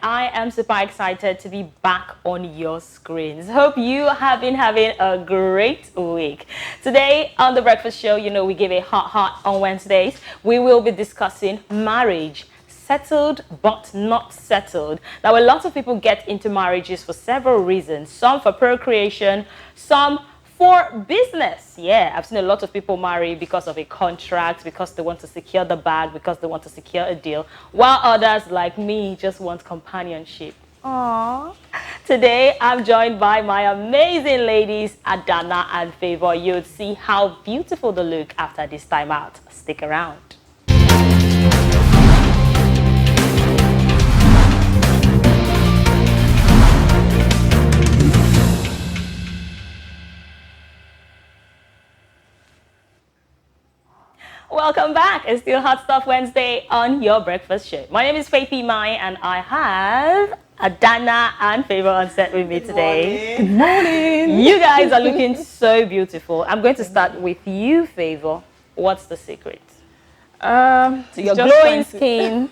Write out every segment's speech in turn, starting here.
I am super excited to be back on your screens. Hope you have been having a great week. Today on The Breakfast Show, you know, we give a hot on Wednesdays. We will be discussing marriage. Settled but not settled. Now, a lot of people get into marriages for several reasons. Some for procreation, some for business. Yeah, I've seen a lot of people marry because of a contract, because they want to secure the bag, because they want to secure a deal, while others, like me, just want companionship. Aww. Today, I'm joined by my amazing ladies, Adana and Favor. You'll see how beautiful they look after this time out. Stick around. Welcome back. It's still Hot Stuff Wednesday on your breakfast show. My name is Faithy Mai and I have Adana and Favor on set with me today. Good morning. You guys are looking so beautiful. I'm going to start with you, Favor. What's the secret? To your glowing skin,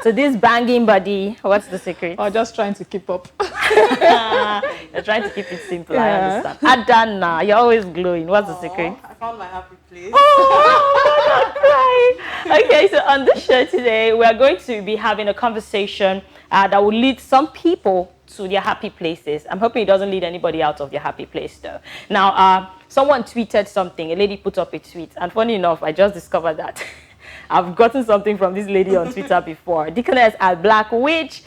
to this banging body, what's the secret? Or just trying to keep up. You're trying to keep it simple, I understand. Adana, you're always glowing. What's the secret? I found my happy place. Oh, right. Okay, so on this show today, we are going to be having a conversation that will lead some people to their happy places. I'm hoping it doesn't lead anybody out of their happy place, though. Now, someone tweeted something. A lady put up a tweet, and funny enough, I just discovered that I've gotten something from this lady on Twitter before. Deaconess at Black Witch.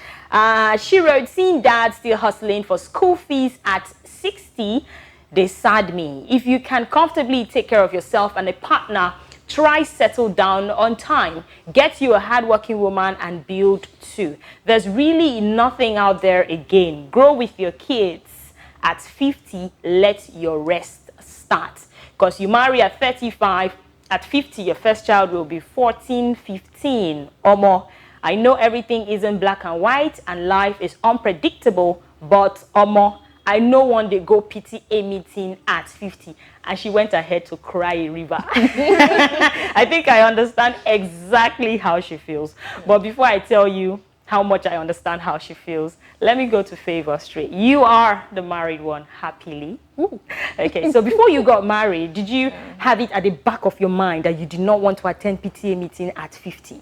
She wrote, seeing dad still hustling for school fees at 60, they sad me. If you can comfortably take care of yourself and a partner, try settle down on time. Get you a hardworking woman and build too. There's really nothing out there again. Grow with your kids. At 50, let your rest start. Because you marry at 35, at 50, your first child will be 14, 15 or more. I know everything isn't black and white and life is unpredictable, but I know one day go PTA meeting at 50 and she went ahead to cry a river. I think I understand exactly how she feels. But before I tell you how much I understand how she feels, let me go to Favor straight. You are the married one, happily. Ooh. Okay, so before you got married, did you have it at the back of your mind that you did not want to attend PTA meeting at 50?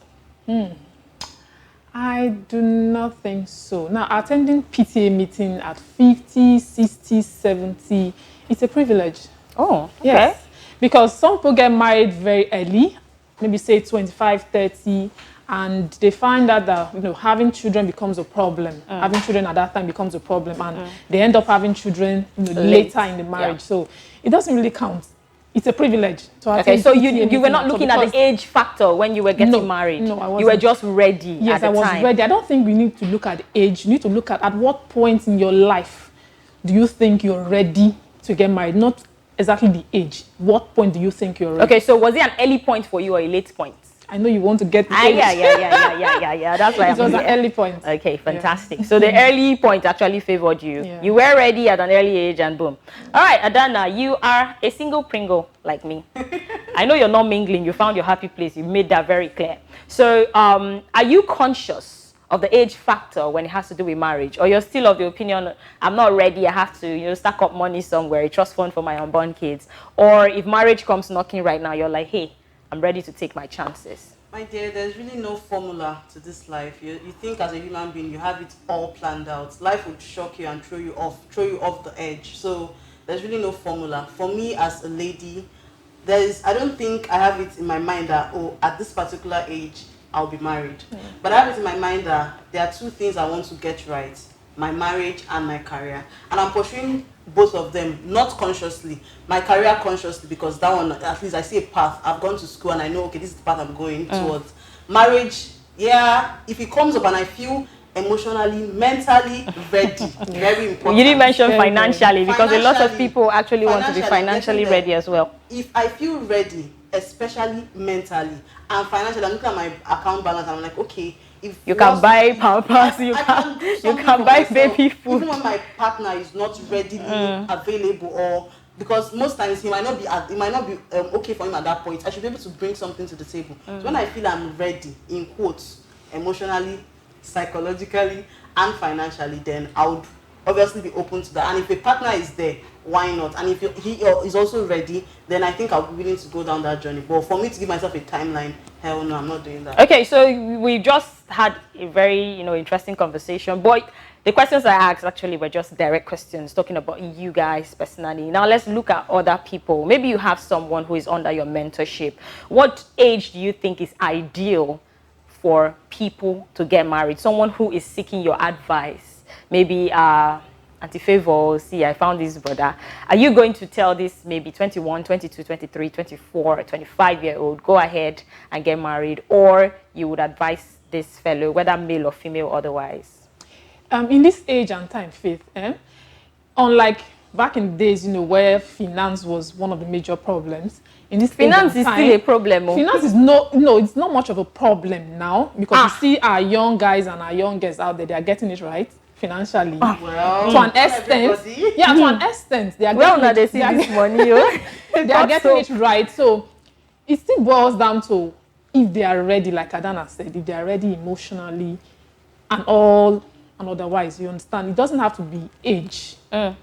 I do not think so. Now, attending PTA meeting at 50, 60, 70, it's a privilege. Oh, okay. Yes. Because some people get married very early, maybe say 25, 30, and they find out that having children becomes a problem. Having children at that time becomes a problem, and they end up having children later in the marriage. Yeah. So it doesn't really count. It's a privilege to attend. Okay, so you were not looking at the age factor when you were getting married? No, I wasn't. You were just ready. Yes, I was ready. I don't think we need to look at age. You need to look at what point in your life do you think you're ready to get married? Not exactly the age. What point do you think you're ready? Okay, so was it an early point for you or a late point? I know you want to get the age. Yeah. That's why it was an early point. Okay, fantastic. Yeah. So the early point actually favored you. Yeah. You were ready at an early age and boom. All right, Adana, you are a single Pringle like me. I know you're not mingling. You found your happy place. You made that very clear. So are you conscious of the age factor when it has to do with marriage? Or you're still of the opinion, I'm not ready, I have to stack up money somewhere, a trust fund for my unborn kids? Or if marriage comes knocking right now, you're like, hey, I'm ready to take my chances. My dear, there's really no formula to this life. You think as a human being, you have it all planned out. Life would shock you and throw you off the edge. So there's really no formula. For me as a lady, I don't think I have it in my mind that, at this particular age, I'll be married. But I have it in my mind that there are two things I want to get right. My marriage and my career. And I'm pursuing both of them, not consciously. My career consciously, because that one, at least I see a path. I've gone to school and I know, okay, this is the path I'm going towards. Marriage, yeah, if it comes up and I feel emotionally, mentally ready, very important. You didn't mention financially, because a lot of people actually want to be financially ready as well. If I feel ready, especially mentally and financially, I'm looking at my account balance and I'm like, okay, if you can buy pampers, you can buy baby food. Even when my partner is not readily available, or because most times it might not be okay for him at that point, I should be able to bring something to the table. So when I feel I'm ready, in quotes, emotionally, psychologically, and financially, then I would obviously be open to that. And if a partner is there, why not? And if he is also ready, then I think I'll be willing to go down that journey. But for me to give myself a timeline, hell no, I'm not doing that. Okay, so we just had a very, interesting conversation. But the questions I asked actually were just direct questions, talking about you guys personally. Now let's look at other people. Maybe you have someone who is under your mentorship. What age do you think is ideal for people to get married? Someone who is seeking your advice. Maybe Auntie Favor, see, I found this brother. Are you going to tell this maybe 21, 22, 23, 24, 25-year-old, go ahead and get married? Or you would advise this fellow, whether male or female otherwise? In this age and time, Faith, unlike back in the days, where finance was one of the major problems, in this finance is still a problem. Finance is it's not much of a problem now, because you see our young guys and our young girls out there, they are getting it right financially. Well, to an extent, to an extent, they are getting this money. They are getting it right. So it still boils down to if they are ready, like Adana said, if they are ready emotionally and all and otherwise, you understand? It doesn't have to be age. Yeah.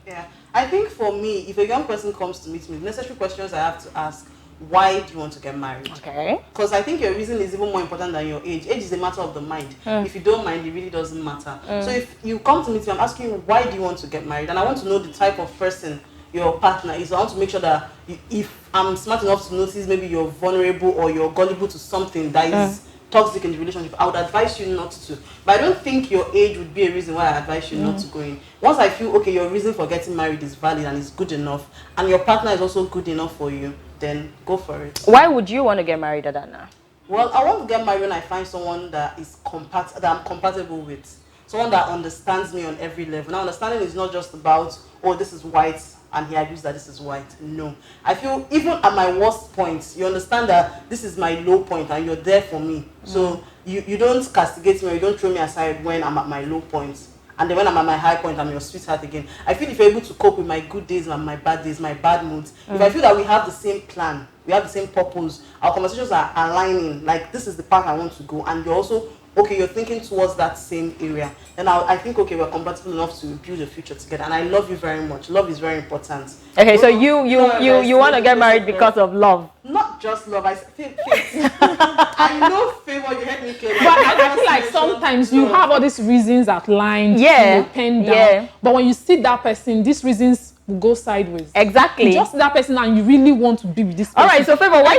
I think for me, if a young person comes to meet me, the necessary questions I have to ask, why do you want to get married? Okay. Because I think your reason is even more important than your age. Age is a matter of the mind. If you don't mind, it really doesn't matter. So if you come to meet me, I'm asking you, why do you want to get married? And I want to know the type of person your partner is. I want to make sure that if I'm smart enough to notice maybe you're vulnerable or you're gullible to something that is toxic in the relationship, I would advise you not to. But I don't think your age would be a reason why I advise you not to go in. Once I feel, okay, your reason for getting married is valid and is good enough, and your partner is also good enough for you, then go for it. Why would you want to get married, Adana? Well, I want to get married when I find someone that is that I'm compatible with. Someone that understands me on every level. Now, understanding is not just about, oh, this is white, and he agrees that this is white. No. I feel even at my worst points, you understand that this is my low point and you're there for me. So you don't castigate me or you don't throw me aside when I'm at my low points. And then when I'm at my high point, I'm your sweetheart again. I feel if you're able to cope with my good days and my bad days, my bad moods, if I feel that we have the same plan, we have the same purpose, our conversations are aligning, like this is the path I want to go, and you're also, okay, you're thinking towards that same area, then I think, okay, we're compatible enough to build a future together. And I love you very much. Love is very important. Okay, so you want to get married because of love? Not just love. I know Favor, you heard me clearly. But I feel like sometimes you have all these reasons outlined, penned down. But when you see that person, these reasons will go sideways. Exactly. You just see that person and you really want to be with this person. All right, so Favor, why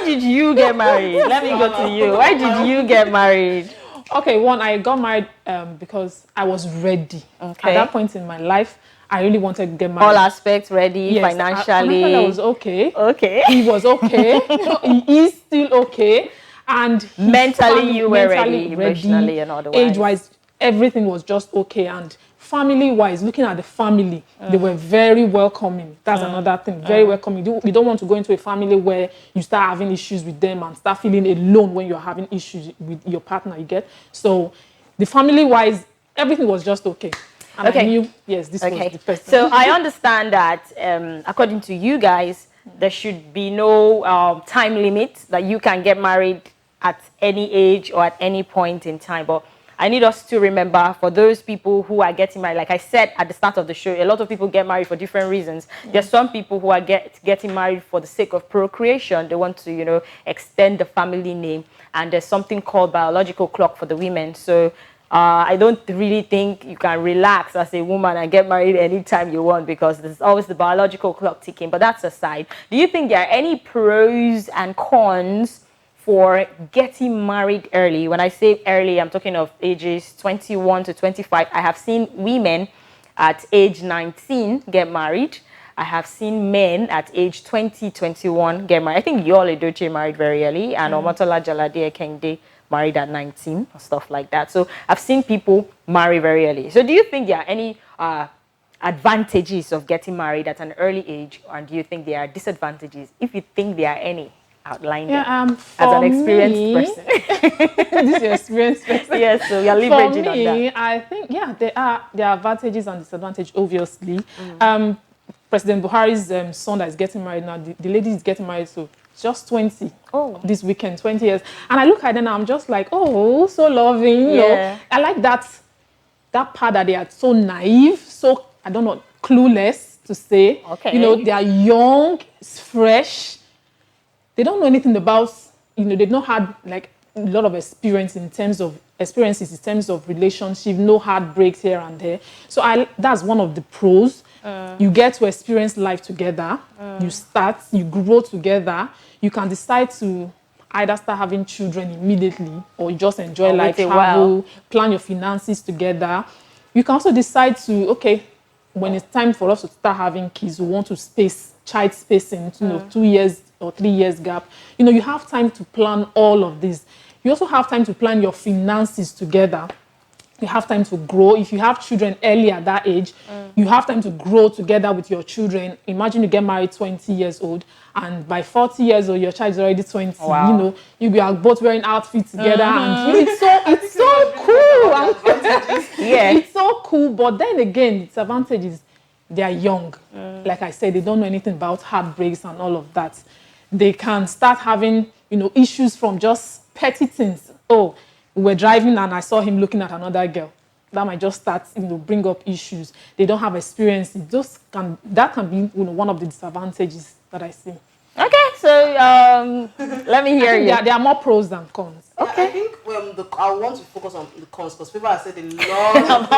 did you get married? Let me go to you. Why did you get married? Okay, I got married because I was ready. Okay. At that point in my life, I really wanted to get married. All aspects ready, financially. I was okay. Okay. He was okay. He is still okay. And mentally, you were ready, emotionally and otherwise. Age-wise, everything was just okay. And family-wise, looking at the family, they were very welcoming. That's another thing, very welcoming. You don't want to go into a family where you start having issues with them and start feeling alone when you're having issues with your partner, you get? So the family-wise, everything was just okay. And I knew, yes, this was the person. So I understand that according to you guys, there should be no time limit that you can get married at any age or at any point in time. But I need us to remember, for those people who are getting married, like I said at the start of the show, a lot of people get married for different reasons. There's some people who are getting married for the sake of procreation. They want to, extend the family name. And there's something called biological clock for the women. So I don't really think you can relax as a woman and get married anytime you want, because there's always the biological clock ticking. But that's aside. Do you think there are any pros and cons for getting married early? When I say early, I'm talking of ages 21 to 25. I have seen women at age 19 get married. I have seen men at age 20, 21 get married. I think Yul Edochie married very early, and Omotola Jalade Ekinde married at 19 or stuff like that. So I've seen people marry very early. So do you think there are any advantages of getting married at an early age, or do you think there are disadvantages? If you think there are any, outline them as an experienced person. This is your experienced person. Yes, so you're leveraging on that. For me, I think, there are advantages and disadvantages, obviously. President Buhari's son that is getting married now, the lady is getting married, so just 20 this weekend, 20 years. And I look at her and I'm just like, oh, so loving. You know? I like that that part that they are so naive, so, I don't know, clueless to say. Okay. You know, they are young, it's fresh. They don't know anything about, you know, they've not had like a lot of experiences in terms of relationship, no heartbreaks here and there. So that's one of the pros. You get to experience life together. You grow together. You can decide to either start having children immediately or just enjoy life, travel, plan your finances together. You can also decide to, okay, when it's time for us to start having kids, we want to child spacing, 2 years or 3 years gap. You know, you have time to plan all of this. You also have time to plan your finances together. You have time to grow. If you have children early at that age, you have time to grow together with your children. Imagine you get married 20 years old, and by 40 years old, your child is already 20. Wow. You know, you are both wearing outfits together, and it's so cool. Yeah, it's so cool. But then again, the disadvantage is they are young. Like I said, they don't know anything about heartbreaks and all of that. They can start having, you know, issues from just petty things. Oh, we were driving and I saw him looking at another girl. That might just start, you know, bring up issues. They don't have experience. That can be, you know, one of the disadvantages that I see. Okay, so let me hear you. There are more pros than cons. Yeah, Okay. I think I want to focus on the cons because people have said a lot about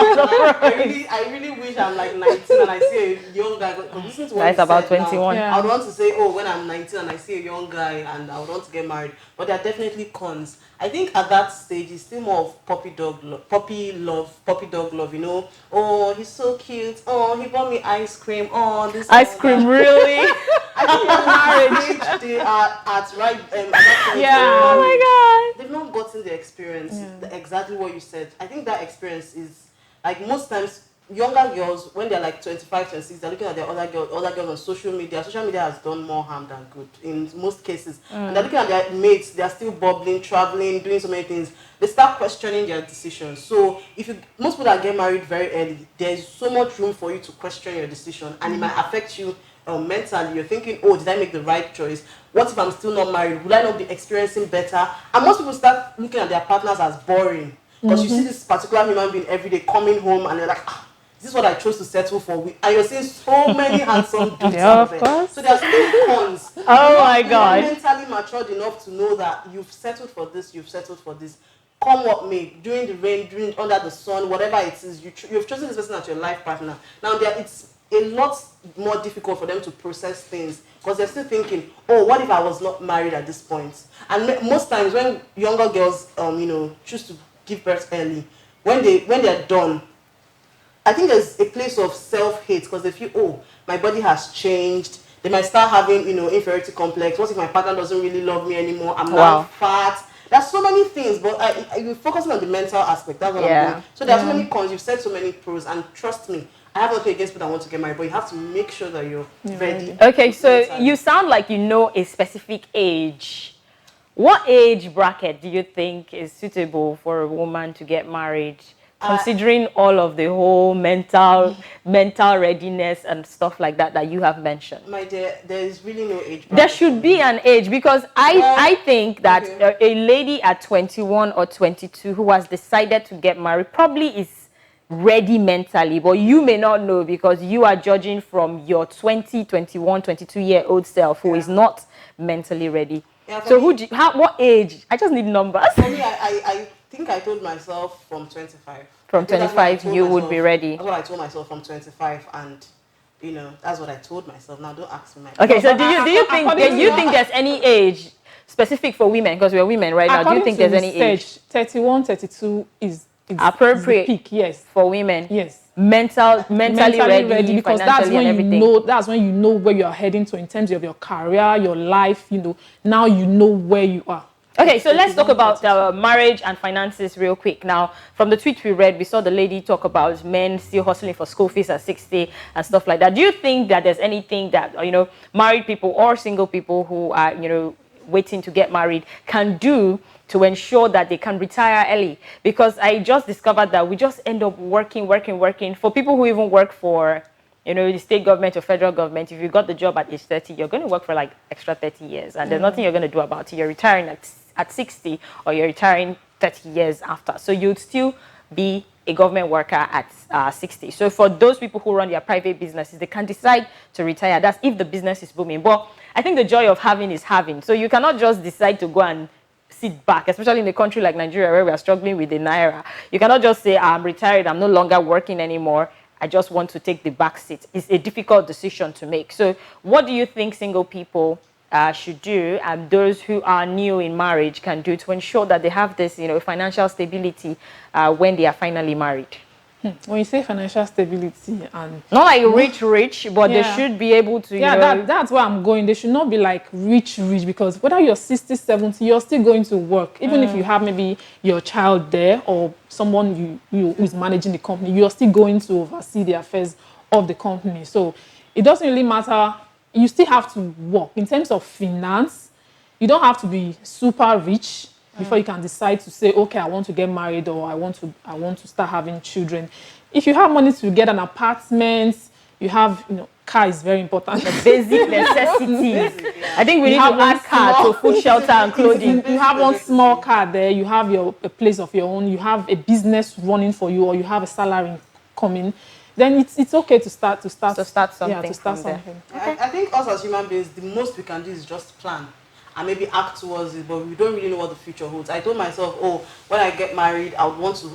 the I really wish I'm like 19 and I see a young guy. Listen to what That's about 21. Yeah. I would want to say, oh, when I'm 19 and I see a young guy and I would want to get married. But there are definitely cons. I think at that stage, it's still more of puppy dog love, you know. Oh, he's so cute. Oh, he bought me ice cream. Oh, this Ice cream, really? I think at marriage, they are at right at that point. Yeah. Oh my God. They've not gotten the experience, exactly what you said. I think that experience is, like most times, younger girls, when they're like 25, 26, they're looking at their other girls on social media. Social media has done more harm than good in most cases. And they're looking at their mates, they're still bubbling, traveling, doing so many things. They start questioning their decisions. So most people that get married very early, there's so much room for you to question your decision, and it might affect you mentally. You're thinking, oh, did I make the right choice? What if I'm still not married? Will I not be experiencing better? And most people start looking at their partners as boring because you see this particular human being every day coming home and they're like, this is what I chose to settle for. And you're seeing so many handsome dudes out there. So there are still cons. Oh my God. You're mentally matured enough to know that you've settled for this, come what may, during the rain, under the sun, whatever it is, you've chosen this person as your life partner. Now it's a lot more difficult for them to process things because they're still thinking, oh, what if I was not married at this point? And most times when younger girls, choose to give birth early, when they're done, I think there's a place of self-hate because they feel, oh, my body has changed. They might start having, inferiority complex. What if my partner doesn't really love me anymore? I'm now fat. There's so many things, but you're focusing on the mental aspect. That's what I'm doing. So there are so many cons. You've said so many pros, and trust me, I have nothing against people that want to get married, but you have to make sure that you're ready. Okay, so you sound like you know a specific age. What age bracket do you think is suitable for a woman to get married? Considering all of the whole mental readiness and stuff like that you have mentioned. My dear, there is really no age bracket. There should be an age because I think that a lady at 21 or 22 who has decided to get married probably is ready mentally, but you may not know because you are judging from your 20, 21, 22-year-old self who is not mentally ready. Yeah, so what age? I just need numbers. For me, I think I told myself from 25. From 25, you would be ready. That's what I told myself from 25, and that's what I told myself. Now, don't ask me. Okay, so do you think there's any age specific for women? Because we're women right now. Do you think there's any age? 31, 32 is appropriate peak, yes, for women. Yes. Mentally ready because that's when that's when you know where you're heading to in terms of your career, your life. Now you know where you are. Okay, so let's talk about marriage and finances real quick. Now, from the tweet we read, we saw the lady talk about men still hustling for school fees at 60 and stuff like that. Do you think that there's anything that, married people or single people who are, waiting to get married can do to ensure that they can retire early? Because I just discovered that we just end up working. For people who even work for, the state government or federal government, if you got the job at age 30, you're going to work for like extra 30 years. And there's nothing you're going to do about it. You're retiring at 60 or you're retiring 30 years after. So you'd still be a government worker at 60. So for those people who run their private businesses, they can decide to retire. That's if the business is booming. But I think the joy of having is having. So you cannot just decide to go and sit back, especially in a country like Nigeria where we are struggling with the naira. You cannot just say, I'm retired, I'm no longer working anymore, I just want to take the back seat. It's a difficult decision to make. So what do you think single people should do, and those who are new in marriage can do to ensure that they have this, financial stability when they are finally married? When you say financial stability, and not like rich, but they should be able to, that's where I'm going. They should not be like rich, because whether you're 60, 70, you're still going to work. Even if you have maybe your child there or someone who's managing the company, you're still going to oversee the affairs of the company. So it doesn't really matter. You still have to work. In terms of finance, you don't have to be super rich before you can decide to say, okay, I want to get married, or I want to start having children. If you have money to get an apartment, you have, car is very important. The basic necessities. I think we need to add car to food, shelter, and clothing. You have one small car there, you have a place of your own, you have a business running for you, or you have a salary coming, then it's okay to start something. Yeah, to start something. Okay. I think us as human beings, the most we can do is just plan and maybe act towards it, but we don't really know what the future holds. I told myself, when I get married, I would want to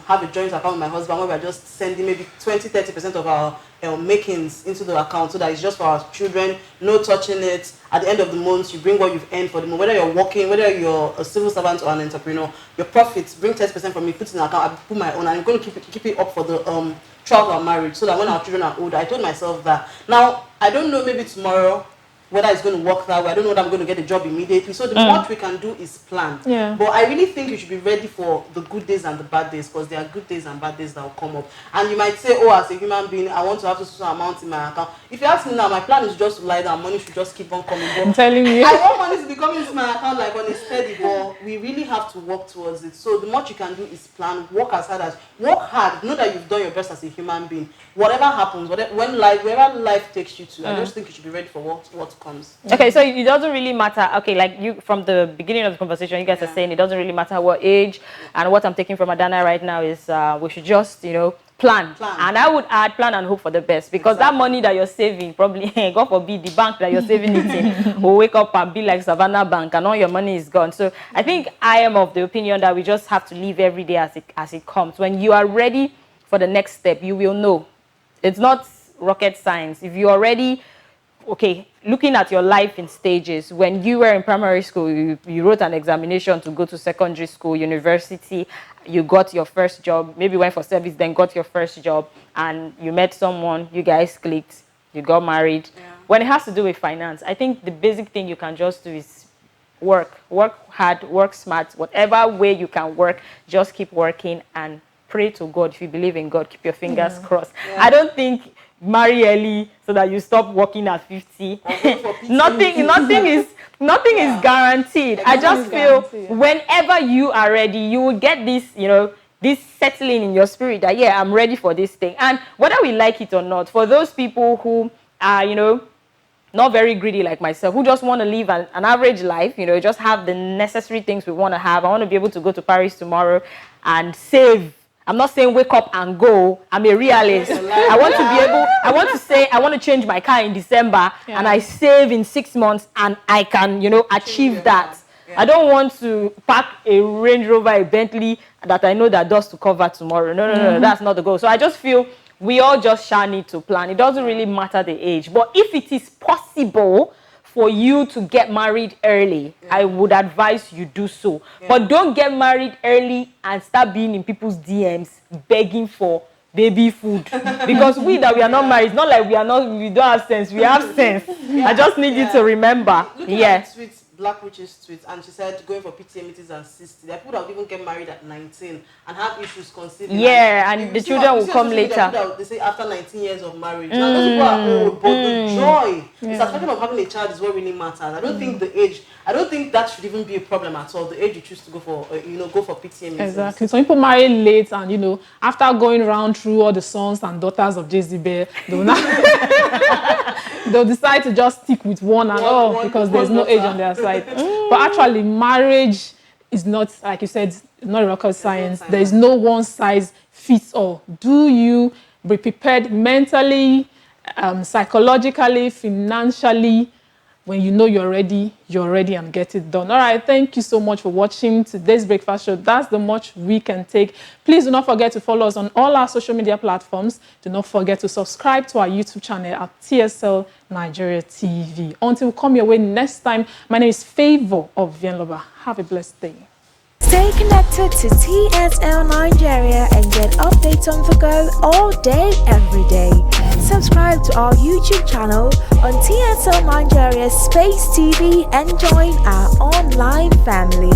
have a joint account with my husband where we're just sending maybe 20-30% of our makings into the account, so that it's just for our children, no touching it. At the end of the month, you bring what you've earned for the month, whether you're working, whether you're a civil servant or an entrepreneur, your profits, bring 10% from me, put in an account, I put my own, and I'm going to keep it up for the throughout our marriage, so that when our children are older, I told myself that. Now, I don't know, maybe tomorrow, whether it's going to work that way. I don't know whether I'm going to get a job immediately. So the much we can do is plan. Yeah. But I really think you should be ready for the good days and the bad days, because there are good days and bad days that will come up. And you might say, as a human being, I want to have so amount in my account. If you ask me now, my plan is just to lie down. Money should just keep on coming. But I'm telling you. I want money to be coming into my account like on a steady, but we really have to work towards it. So the much you can do is plan, work hard, know that you've done your best as a human being. Whatever happens, wherever life takes you to, I just think you should be ready for what comes. Okay, so it doesn't really matter. Okay, like you, from the beginning of the conversation, you guys are saying it doesn't really matter what age. And what I'm taking from Adana right now is we should just, plan. And I would add plan and hope for the best, because that money that you're saving, probably, God forbid, the bank that you're saving it in will wake up and be like Savannah Bank and all your money is gone. So I think I am of the opinion that we just have to live every day as it comes. When you are ready for the next step, you will know. It's not rocket science. If you're already, looking at your life in stages, when you were in primary school, you wrote an examination to go to secondary school, university, you got your first job, maybe went for service, then got your first job, and you met someone, you guys clicked, you got married. Yeah. When it has to do with finance, I think the basic thing you can just do is work hard, work smart, whatever way you can work, just keep working and pray to God. If you believe in God, keep your fingers crossed. Yeah. I don't think marry early so that you stop working at 50. nothing is guaranteed. I just feel whenever you are ready, you will get this, this settling in your spirit that, I'm ready for this thing. And whether we like it or not, for those people who are, not very greedy like myself, who just want to live an average life, just have the necessary things we want to have. I want to be able to go to Paris tomorrow and save. I'm not saying wake up and go. I'm a realist. I want to be able, I want to say, I want to change my car in December and I save in 6 months and I can, achieve that. Yeah. I don't want to pack a Range Rover, a Bentley that I know that dust to cover tomorrow. No, that's not the goal. So I just feel we all just shall need to plan. It doesn't really matter the age. But if it is possible for you to get married early, I would advise you do so. But don't get married early and start being in people's DMs begging for baby food. Because we that we are not married, it's not like we don't have sense. We have sense. I just need you to remember. Looking at the tweets, Black Witch's tweet, and she said going for PTA meetings at 60. There are people that even get married at 19 and have issues conceiving. And the children will come later. They say after 19 years of marriage. Now those people are old, but the joy, the satisfaction of having a child is what really matters. I don't think the age, I don't think that should even be a problem at all. The age you choose to go for, go for PTA meetings. Exactly. Some people marry late, and after going round through all the sons and daughters of Jezebel, they'll decide to just stick with one because there's no age on their side. But actually, marriage is not, like you said, not rocket science. There is no one size fits all. Do you be prepared mentally, psychologically, financially? When you know you're ready and get it done. All right, thank you so much for watching today's breakfast show. That's the much we can take. Please do not forget to follow us on all our social media platforms. Do not forget to subscribe to our YouTube channel at TSL Nigeria TV. Until we come your way next time, my name is Favor of Vienloba. Have a blessed day. Stay connected to TSL Nigeria and get updates on the go all day, every day. Subscribe to our YouTube channel on TSL Nigeria Space TV and join our online family.